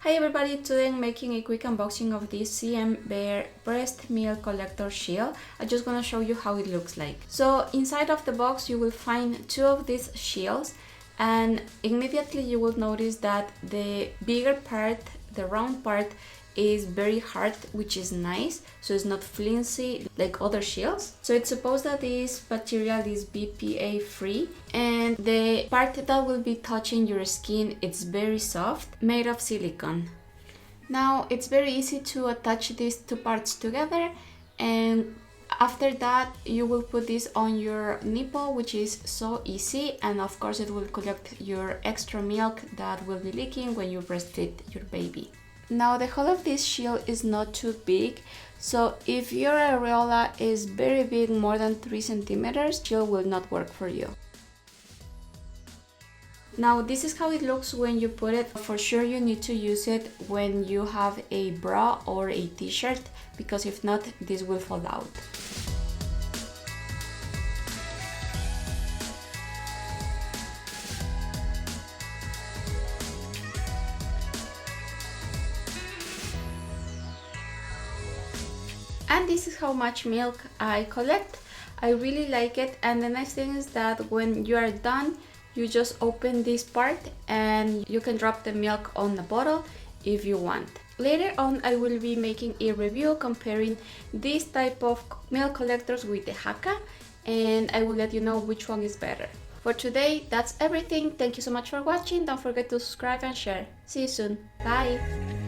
Hi everybody, today I'm making a quick unboxing of this CM Bear breast milk collector shield. I'm just gonna show you how it looks like. So inside of the box you will find two of these shields, and immediately you will notice that the bigger part, the round part, is very hard, which is nice, so it's not flimsy like other shields. So it's supposed that this material is BPA free, and the part that will be touching your skin, it's very soft, made of silicone. Now it's very easy to attach these two parts together, and after that you will put this on your nipple, which is so easy, and of course it will collect your extra milk that will be leaking when you breastfeed your baby. Now the hole of this shield is not too big, so if your areola is very big, more than 3 centimeters, shield will not work for you. Now this is how it looks when you put it. For sure you need to use it when you have a bra or a t-shirt, because if not, this will fall out. And this is how much milk I collect. I really like it, and the nice thing is that when you are done, you just open this part and you can drop the milk on the bottle if you want. Later on I will be making a review comparing this type of milk collectors with the Haakaa, and I will let you know which one is better. For today, that's everything. Thank you so much for watching. Don't forget to subscribe and share. See you soon. Bye!